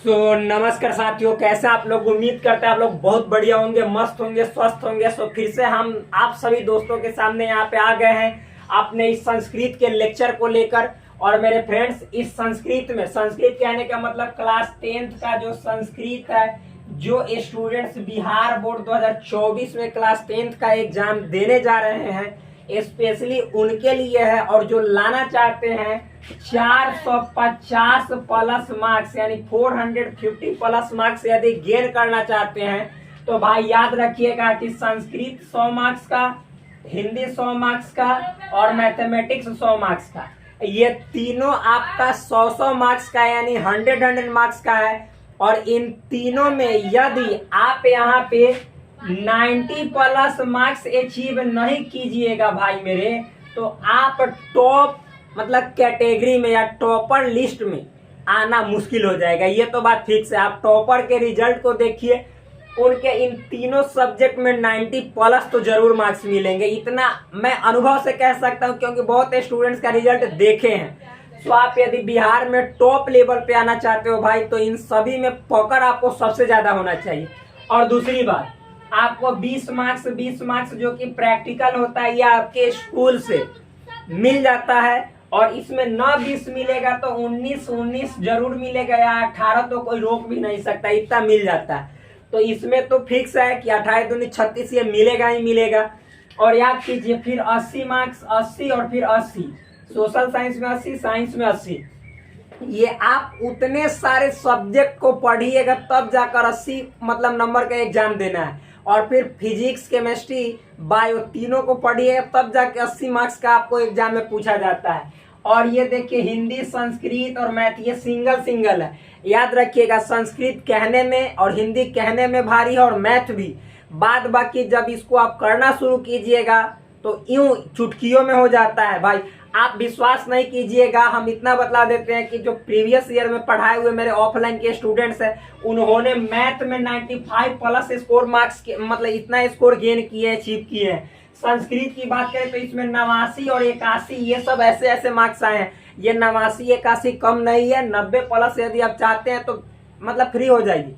नमस्कार साथियों, कैसे आप लोग। उम्मीद करते हैं आप लोग बहुत बढ़िया होंगे, मस्त होंगे, स्वस्थ होंगे। फिर से हम आप सभी दोस्तों के सामने यहाँ पे आ गए हैं अपने इस संस्कृत के लेक्चर को लेकर। और मेरे फ्रेंड्स, इस संस्कृत कहने का मतलब क्लास 10th का जो संस्कृत है, जो स्टूडेंट्स बिहार बोर्ड 2024 में क्लास 10th का एग्जाम देने जा रहे हैं, स्पेशली उनके लिए है। और जो लाना चाहते हैं 450 प्लस मार्क्स यानी 450 प्लस मार्क्स यदि गेन करना चाहते हैं, तो भाई याद रखिएगा कि संस्कृत 100 मार्क्स का, हिंदी 100 मार्क्स का और मैथमेटिक्स 100 मार्क्स का, ये तीनों आपका 100 मार्क्स का यानी 100 मार्क्स का है। और इन तीनों में यदि आप यहाँ पे 90 प्लस मार्क्स अचीव नहीं कीजिएगा भाई मेरे, तो आप टॉप मतलब कैटेगरी में या टॉपर लिस्ट में आना मुश्किल हो जाएगा। ये तो बात फिक्स है। आप टॉपर के रिजल्ट को देखिए, उनके इन तीनों सब्जेक्ट में 90 प्लस तो जरूर मार्क्स मिलेंगे। इतना मैं अनुभव से कह सकता हूँ, क्योंकि बहुत स्टूडेंट्स का रिजल्ट देखे हैं। तो आप यदि बिहार में टॉप लेवल पे आना चाहते हो भाई, तो इन सभी में पकड़ आपको सबसे ज्यादा होना चाहिए। और दूसरी बात, आपको 20 मार्क्स जो कि प्रैक्टिकल होता है, ये आपके स्कूल से मिल जाता है। और इसमें न 20 मिलेगा तो 19 जरूर मिलेगा, या 18 तो कोई रोक भी नहीं सकता, इतना मिल जाता है। तो इसमें तो फिक्स है कि 28 दूनी 36 ये मिलेगा ही मिलेगा। और याद कीजिए, फिर 80 मार्क्स, 80 और फिर 80, सोशल साइंस में 80, साइंस में 80। ये आप उतने सारे सब्जेक्ट को पढ़िएगा तब जाकर 80 मतलब नंबर का एग्जाम देना है। और फिर फिजिक्स, केमिस्ट्री, बायो तीनों को पढ़िएगा तब जाके 80 मार्क्स का आपको एग्जाम में पूछा जाता है। और ये देखिए, हिंदी, संस्कृत और मैथ ये सिंगल है। याद रखिएगा, संस्कृत कहने में और हिंदी कहने में भारी है, और मैथ भी। बाद बाकी जब इसको आप करना शुरू कीजिएगा तो यूं चुटकियों में हो जाता है भाई। आप विश्वास नहीं कीजिएगा, हम इतना बतला देते हैं कि जो प्रीवियस ईयर में पढ़ाए हुए मेरे ऑफलाइन के स्टूडेंट्स हैं, उन्होंने मैथ में 95 प्लस स्कोर मार्क्स मतलब इतना स्कोर गेन किए, अचीव किए हैं। संस्कृत की बात करें तो इसमें 89 और 81 ये सब ऐसे मार्क्स आए हैं। ये 89 81 कम नहीं है, 90 प्लस यदि आप चाहते हैं तो मतलब फ्री हो जाएगी,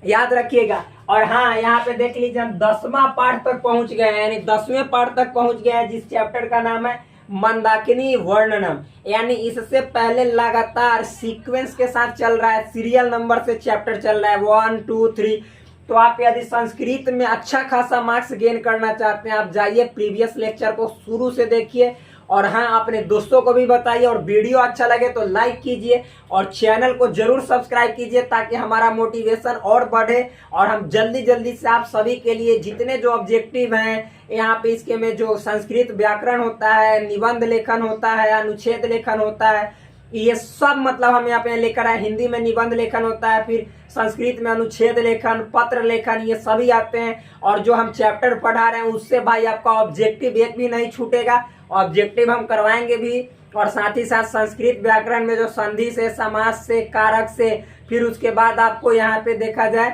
याद रखिएगा। और हाँ, यहाँ पे देख लीजिए, हम 10वां पार्ट तक पहुंच गए हैं, यानी 10वें पार्ट तक पहुंच गए हैं, जिस चैप्टर का नाम है मंदाकिनी वर्णनम। यानी इससे पहले लगातार सीक्वेंस के साथ चल रहा है, सीरियल नंबर से चैप्टर चल रहा है 1 2 3। तो आप यदि संस्कृत में अच्छा खासा मार्क्स गेन करना चाहते हैं, आप जाइए प्रीवियस लेक्चर को शुरू से देखिए। और हाँ, अपने दोस्तों को भी बताइए। और वीडियो अच्छा लगे तो लाइक कीजिए और चैनल को जरूर सब्सक्राइब कीजिए, ताकि हमारा मोटिवेशन और बढ़े। और हम जल्दी से आप सभी के लिए जितने जो ऑब्जेक्टिव हैं यहाँ पे, इसके में जो संस्कृत व्याकरण होता है, निबंध लेखन होता है, अनुच्छेद लेखन होता है, ये सब मतलब हम यहाँ पे लेकर आए। हिंदी में निबंध लेखन होता है, फिर संस्कृत में अनुच्छेद लेखन, पत्र लेखन, ये सभी आते हैं। और जो हम चैप्टर पढ़ा रहे हैं उससे भाई आपका ऑब्जेक्टिव एक भी नहीं छूटेगा, ऑब्जेक्टिव हम करवाएंगे भी। और साथ ही साथ संस्कृत व्याकरण में जो संधि से, समास से, कारक से, फिर उसके बाद आपको यहाँ पे देखा जाए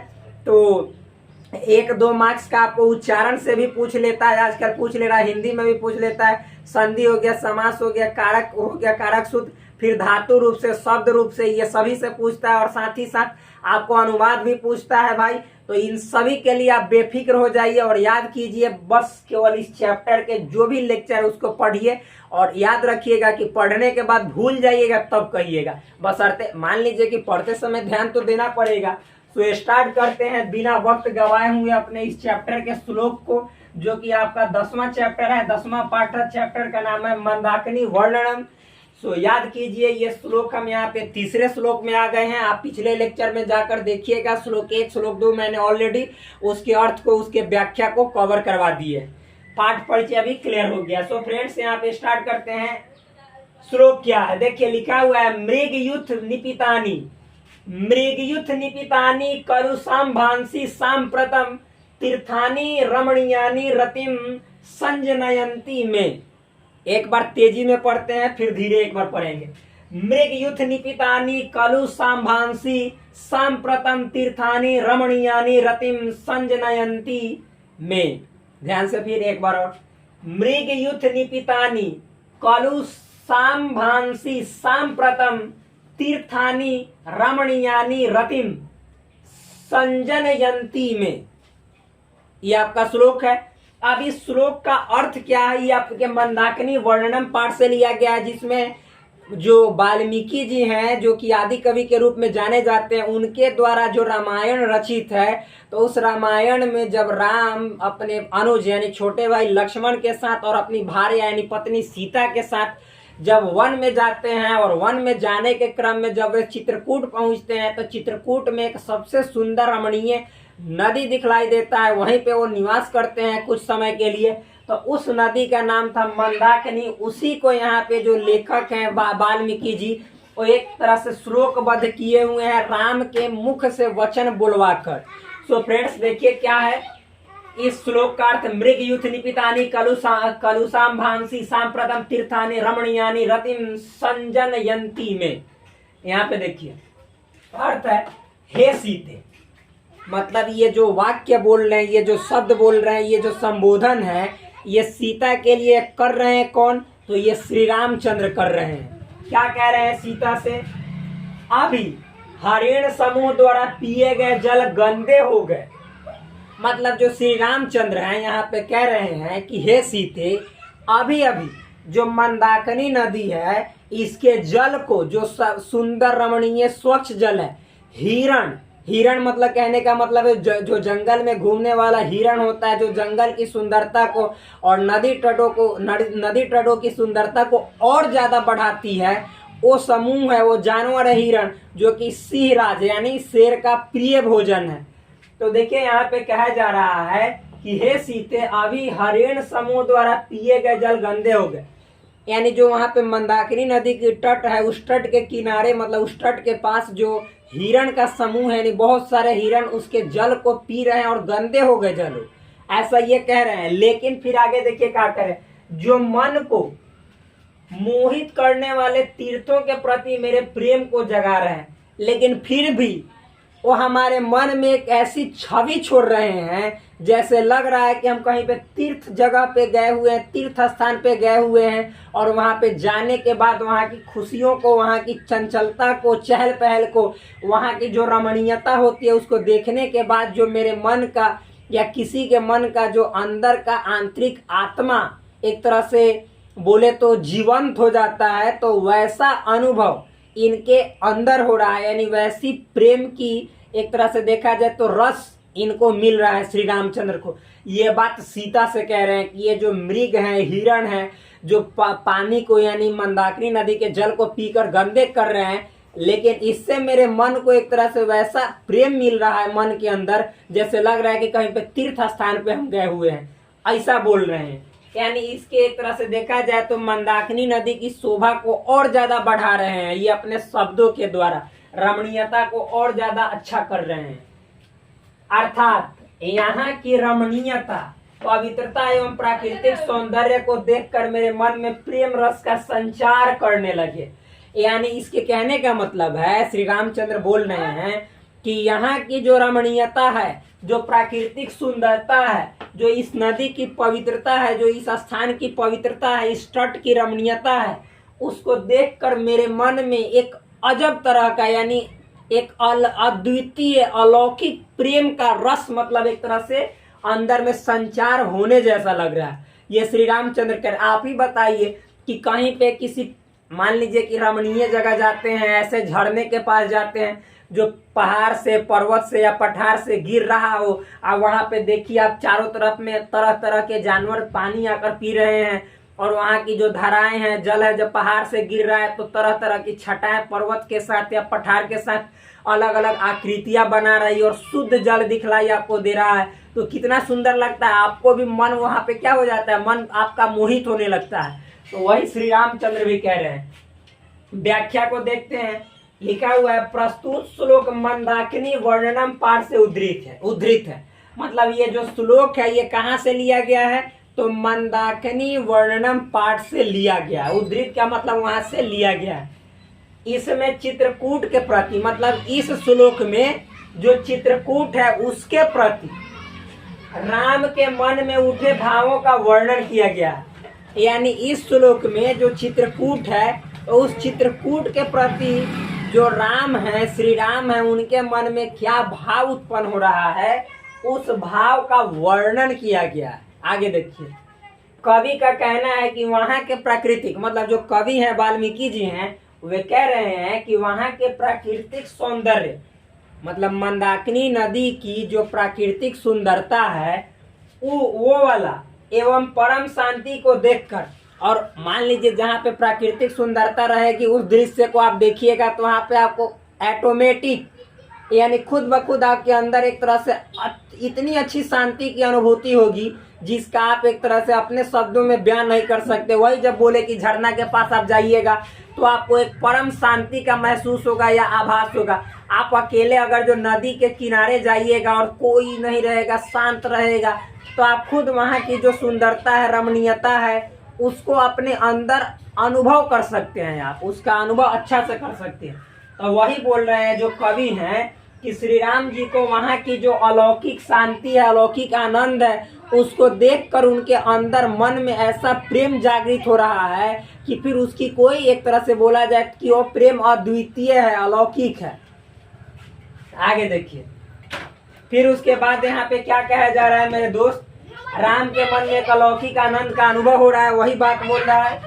तो 1-2 मार्क्स का आपको उच्चारण से भी पूछ लेता है, आजकल पूछ ले रहा है, हिंदी में भी पूछ लेता है। संधि हो गया, समास हो गया, कारक हो गया, कारक सूत्र, फिर धातु रूप से, शब्द रूप से, ये सभी से पूछता है। और साथ ही साथ आपको अनुवाद भी पूछता है भाई। तो इन सभी के लिए आप बेफिक्र हो जाइए और याद कीजिए, बस केवल इस चैप्टर के जो भी लेक्चर है उसको पढ़िए। और याद रखिएगा कि पढ़ने के बाद भूल जाइएगा तब कहिएगा, बशर्ते मान लीजिए कि पढ़ते समय ध्यान तो देना पड़ेगा। तो स्टार्ट करते हैं बिना वक्त गवाए हुए अपने इस चैप्टर के श्लोक को, जो कि आपका 10वां चैप्टर है, 10वां पार्ट है। चैप्टर का नाम है मंदाकिनी वर्णनम। सो याद कीजिए, ये श्लोक हम यहाँ पे तीसरे श्लोक में आ गए हैं। आप पिछले लेक्चर में जाकर देखिएगा, श्लोक 1 श्लोक 2 मैंने ऑलरेडी उसके अर्थ को, उसके व्याख्या को कवर करवा दिए। पाठ परिचय अभी क्लियर हो गया। सो फ्रेंड्स, यहाँ पे स्टार्ट करते हैं। श्लोक क्या है देखिए, लिखा हुआ है मृगयुथ निपितानी, मृगयुथ निपितानी करुषाम भांसी सांप्रतम तीर्थानी रमणीयानी रतिम संजनयंती में। एक बार तेजी में पढ़ते हैं, फिर धीरे एक बार पढ़ेंगे। मृगयुथ निपितानी कलु सांभांसी सांप्रतम तीर्थानी रमणीयानी रतिम संजनयंती में। ध्यान से फिर एक बार और, मृगयुथ निपितानी कलु सांभांसी सांप्रतम तीर्थानि रमणीयानि रतिम संजनयंती में, ये आपका श्लोक है। अब इस श्लोक का अर्थ क्या है, ये आपके मंदाकिनी वर्णनम पाठ से लिया गया है, जिसमें जो वाल्मीकि जी हैं, जो कि आदि कवि के रूप में जाने जाते हैं, उनके द्वारा जो रामायण रचित है, तो उस रामायण में जब राम अपने अनुज यानी छोटे भाई लक्ष्मण के साथ और अपनी भार्या यानी पत्नी सीता के साथ जब वन में जाते हैं, और वन में जाने के क्रम में जब वे चित्रकूट पहुंचते हैं, तो चित्रकूट में एक सबसे सुंदर रमणीय नदी दिखलाई देता है। वहीं पे वो निवास करते हैं कुछ समय के लिए। तो उस नदी का नाम था मंदाकिनी। उसी को यहाँ पे जो लेखक हैं वाल्मीकि जी, वो एक तरह से श्लोकबद्ध किए हुए हैं राम के मुख से वचन बुलवा कर। सो फ्रेंड्स, देखिए क्या है इस श्लोक का अर्थ। मृग युथ निपितानी कलुषाम भांसी सांप्रतम तीर्थानि रमणीयानि रतिम संजनयंती में। यहाँ पे देखिए अर्थ है हे सीते, मतलब ये जो वाक्य बोल रहे हैं, ये जो शब्द बोल रहे हैं, ये जो संबोधन है, ये सीता के लिए कर रहे हैं कौन, तो ये श्री रामचंद्र कर रहे हैं। क्या कह रहे हैं सीता से, अभी हरिण समूह द्वारा पिए गए जल गंदे हो गए। मतलब जो श्री रामचंद्र हैं यहाँ पे कह रहे हैं कि हे सीते, अभी अभी जो मंदाकिनी नदी है, इसके जल को, जो सुंदर रमणीय स्वच्छ जल है, हिरण मतलब कहने का मतलब है जो जंगल में घूमने वाला हिरण होता है, जो जंगल की सुंदरता को और नदी तटों की सुंदरता को और ज्यादा बढ़ाती है, वो समूह है, वो जानवर है हिरण, जो कि सिंहराज यानी शेर का प्रिय भोजन है। तो देखिए यहाँ पे कहा जा रहा है कि हे सीते, अभी हरिण समूह द्वारा पिए गए जल गंदे हो गए। यानी जो वहां पे मंदाकिनी नदी की तट है, उस तट के किनारे, मतलब उस तट के पास जो हिरण का समूह है, यानी बहुत सारे हिरण उसके जल को पी रहे हैं और गंदे हो गए जल, ऐसा ये कह रहे हैं। लेकिन फिर आगे देखिए क्या करें, जो मन को मोहित करने वाले तीर्थों के प्रति मेरे प्रेम को जगा रहे हैं, लेकिन फिर भी वो हमारे मन में एक ऐसी छवि छोड़ रहे हैं जैसे लग रहा है कि हम कहीं पे तीर्थ जगह पे गए हुए हैं, तीर्थ स्थान पे गए हुए हैं, और वहां पे जाने के बाद वहां की खुशियों को, वहां की चंचलता को, चहल पहल को, वहां की जो रमणीयता होती है, उसको देखने के बाद जो मेरे मन का या किसी के मन का जो अंदर का आंतरिक आत्मा एक तरह से बोले तो जीवंत हो जाता है, तो वैसा अनुभव इनके अंदर हो रहा है। यानी वैसी प्रेम की एक तरह से देखा जाए तो रस इनको मिल रहा है श्री रामचंद्र को। ये बात सीता से कह रहे हैं कि ये जो मृग हैं, हिरण हैं, जो पानी को यानी मंदाकिनी नदी के जल को पीकर गंदे कर रहे हैं, लेकिन इससे मेरे मन को एक तरह से वैसा प्रेम मिल रहा है मन के अंदर, जैसे लग रहा है कि कहीं पे तीर्थ स्थान पे हम गए हुए हैं, ऐसा बोल रहे हैं। यानी इसके एक तरह से देखा जाए तो मंदाकिनी नदी की शोभा को और ज्यादा बढ़ा रहे हैं ये अपने शब्दों के द्वारा, रमणीयता को और ज्यादा अच्छा कर रहे हैं। अर्थात यहाँ की रमणीयता, पवित्रता एवं प्राकृतिक सौंदर्य को देखकर मेरे मन में प्रेम रस का संचार करने लगे। यानी इसके कहने का मतलब है, श्री रामचंद्र बोल रहे हैं कि यहाँ की जो रमणीयता है, जो प्राकृतिक सुंदरता है, जो इस नदी की पवित्रता है, जो इस स्थान की पवित्रता है, इस तट की रमणीयता है, उसको देखकर मेरे मन में एक अजब तरह का यानी एक अद्वितीय अलौकिक प्रेम का रस, मतलब एक तरह से अंदर में संचार होने जैसा लग रहा है। ये श्री रामचंद्र कर, आप ही बताइए कि कहीं पे किसी, मान लीजिए कि रमणीय जगह जाते हैं, ऐसे झरने के पास जाते हैं जो पहाड़ से, पर्वत से या पठार से गिर रहा हो, और वहां पे देखिए आप चारों तरफ में तरह तरह के जानवर पानी आकर पी रहे हैं, और वहां की जो धाराएं हैं, जल है, जब पहाड़ से गिर रहा है तो तरह तरह की छटाएं पर्वत के साथ या पठार के साथ अलग अलग आकृतियां बना रही है और शुद्ध जल दिखलाई आपको दे रहा है, तो कितना सुंदर लगता है। आपको भी मन वहां पे क्या हो जाता है, मन आपका मोहित होने लगता है। तो वही श्री रामचंद्र भी कह रहे हैं। व्याख्या को देखते हैं, लिखा हुआ है प्रस्तुत श्लोक मंदाकिनी वर्णनम पाठ से उद्धृत है। मतलब ये जो श्लोक है ये कहाँ से लिया गया है, तो मंदाकिनी वर्णनम पाठ से लिया गया। उद्धृत का मतलब वहां से लिया गया है। इसमें चित्रकूट के प्रति, मतलब इस श्लोक में जो चित्रकूट है उसके प्रति राम के मन में उठे भावों का वर्णन किया गया है। यानी इस श्लोक में जो चित्रकूट है, तो उस चित्रकूट के प्रति जो राम है, श्री राम है, उनके मन में क्या भाव उत्पन्न हो रहा है, उस भाव का वर्णन किया गया है। आगे देखिए, कवि का कहना है कि वहाँ के प्राकृतिक, मतलब जो कवि हैं वाल्मीकि जी हैं, वे कह रहे हैं कि वहाँ के प्राकृतिक सौंदर्य, मतलब मंदाकिनी नदी की जो प्राकृतिक सुंदरता है वो वाला एवं परम शांति को देखकर, और मान लीजिए जहाँ पे प्राकृतिक सुंदरता रहेगी उस दृश्य को आप देखिएगा तो वहाँ पे आपको ऑटोमेटिक यानी खुद ब खुद आपके अंदर एक तरह से इतनी अच्छी शांति की अनुभूति होगी जिसका आप एक तरह से अपने शब्दों में बयान नहीं कर सकते। वही जब बोले कि झरना के पास आप जाइएगा तो आपको एक परम शांति का महसूस होगा या आभास होगा। आप अकेले अगर जो नदी के किनारे जाइएगा और कोई नहीं रहेगा, शांत रहेगा, तो आप खुद वहाँ की जो सुंदरता है, रमणीयता है, उसको अपने अंदर अनुभव कर सकते हैं। आप उसका अनुभव अच्छा से कर सकते हैं। तो वही बोल रहे हैं जो कवि हैं कि श्री राम जी को वहाँ की जो अलौकिक शांति है, अलौकिक आनंद है, उसको देखकर उनके अंदर मन में ऐसा प्रेम जागृत हो रहा है कि फिर उसकी कोई एक तरह से बोला जाए कि वो प्रेम अद्वितीय है, अलौकिक है। आगे देखिए, फिर उसके बाद यहाँ पे क्या कहा जा रहा है मेरे दोस्त, राम के मन में एक अलौकिक आनंद का अनुभव हो रहा है। वही बात बोल रहा है,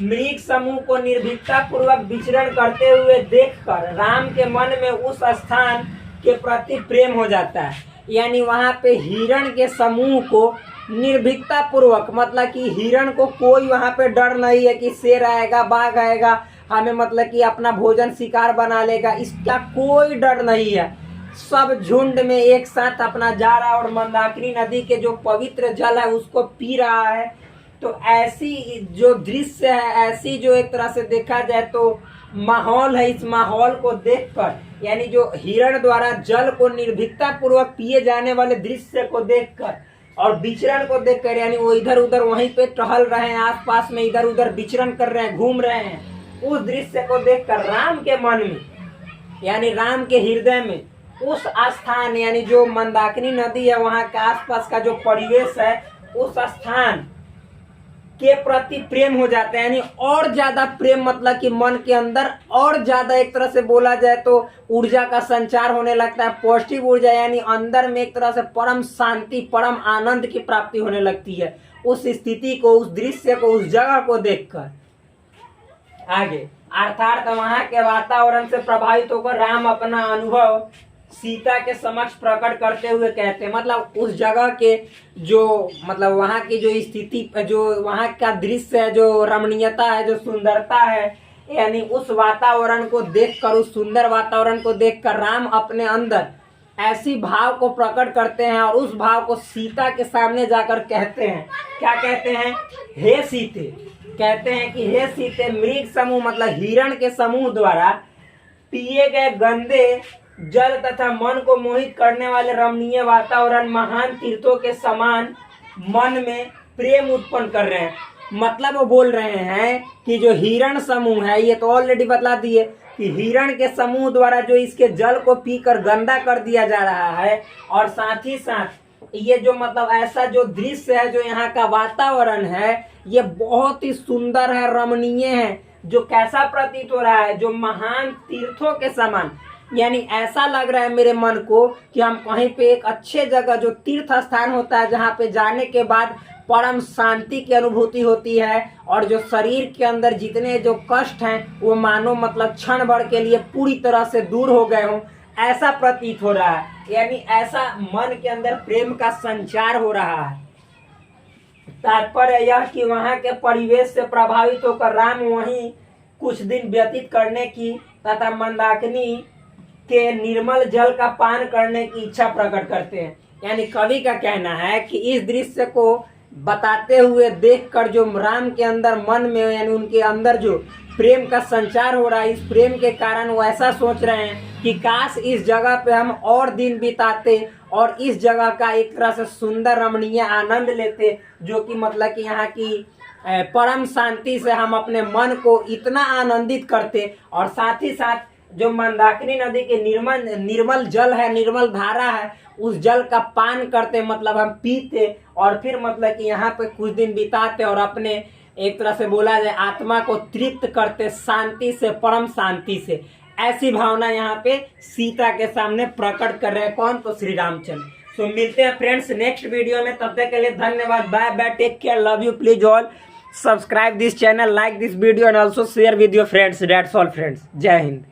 मृग समूह को निर्भीकता पूर्वक विचरण करते हुए देखकर राम के मन में उस स्थान के प्रति प्रेम हो जाता है। यानी वहाँ पे हिरण के समूह को निर्भीकता पूर्वक, मतलब कि हिरण को कोई वहाँ पे डर नहीं है कि शेर आएगा, बाघ आएगा, हमें मतलब कि अपना भोजन शिकार बना लेगा, इसका कोई डर नहीं है। सब झुंड में एक साथ अपना जा रहा है और मंदाकिनी नदी के जो पवित्र जल है उसको पी रहा है। तो ऐसी जो दृश्य है, ऐसी जो एक तरह से देखा जाए तो माहौल है, इस माहौल को देखकर, यानी जो हिरण द्वारा जल को निर्भीकता पूर्वक पिए जाने वाले दृश्य को देखकर और विचरण को देखकर, यानी वो इधर उधर वहीं पे टहल रहे हैं, आसपास में इधर उधर विचरण कर रहे हैं, घूम रहे हैं, उस दृश्य को देखकर राम के मन में, यानी राम के हृदय में उस स्थान, यानी जो मंदाकिनी नदी है वहाँ के आसपास का जो परिवेश है, उस स्थान के प्रति प्रेम हो जाता है। यानी और ज्यादा प्रेम, मतलब कि मन के अंदर और ज्यादा एक तरह से बोला जाए तो ऊर्जा का संचार होने लगता है, पॉजिटिव ऊर्जा, यानी अंदर में एक तरह से परम शांति, परम आनंद की प्राप्ति होने लगती है उस स्थिति को, उस दृश्य को, उस जगह को देखकर। आगे, अर्थात वहाँ के वातावरण से प्रभावित होकर राम अपना अनुभव सीता के समक्ष प्रकट करते हुए कहते हैं, मतलब उस जगह के जो, मतलब वहाँ की जो स्थिति, जो वहाँ का दृश्य है, जो रमणीयता है, जो सुंदरता है, यानी उस वातावरण को देखकर, उस सुंदर वातावरण को देखकर राम अपने अंदर ऐसी भाव को प्रकट करते हैं और उस भाव को सीता के सामने जाकर कहते हैं। क्या कहते हैं? हे सीते, कहते हैं कि हे सीते, मृग समूह मतलब हिरण के समूह द्वारा पिए गए गंदे जल तथा मन को मोहित करने वाले रमणीय वातावरण महान तीर्थों के समान मन में प्रेम उत्पन्न कर रहे हैं। मतलब वो बोल रहे हैं कि जो हिरण समूह है, ये तो ऑलरेडी बतला दिए कि हिरण के समूह द्वारा जो इसके जल को पीकर गंदा कर दिया जा रहा है, और साथ ही साथ ये जो मतलब ऐसा जो दृश्य है, जो यहाँ का वातावरण है, ये बहुत ही सुंदर है, रमणीय है, जो कैसा प्रतीत हो रहा है, जो महान तीर्थों के समान। यानी ऐसा लग रहा है मेरे मन को कि हम कहीं पे एक अच्छे जगह, जो तीर्थ स्थान होता है, जहाँ पे जाने के बाद परम शांति की अनुभूति होती है और जो शरीर के अंदर जितने जो कष्ट हैं वो मानो मतलब क्षण भर के लिए पूरी तरह से दूर हो गए हों, ऐसा प्रतीत हो रहा है। यानी ऐसा मन के अंदर प्रेम का संचार हो रहा है। तात्पर्य यह कि वहाँ के परिवेश से प्रभावित होकर राम वहीं कुछ दिन व्यतीत करने की तथा मंदाकिनी के निर्मल जल का पान करने की इच्छा प्रकट करते हैं। यानी कवि का कहना है कि इस दृश्य को बताते हुए देखकर जो राम के अंदर मन में, यानी उनके अंदर जो प्रेम का संचार हो रहा है, इस प्रेम के कारण वो ऐसा सोच रहे हैं कि काश इस जगह पे हम और दिन बिताते और इस जगह का एक तरह से सुंदर रमणीय आनंद लेते, जो कि मतलब कि यहाँ की परम शांति से हम अपने मन को इतना आनंदित करते, और साथ ही साथ जो मंदाकिनी नदी के निर्मल जल है, निर्मल धारा है, उस जल का पान करते, मतलब हम पीते और फिर मतलब कि यहाँ पे कुछ दिन बिताते और अपने एक तरह से बोला जाए आत्मा को तृप्त करते शांति से, परम शांति से। ऐसी भावना यहाँ पे सीता के सामने प्रकट कर रहे हैं। कौन? तो श्री रामचंद्र। तो मिलते हैं फ्रेंड्स नेक्स्ट वीडियो में, तब तक के लिए धन्यवाद, bye bye, take care, love you, please all subscribe this channel, like this video and also share with your friends. That's all friends, जय हिंद।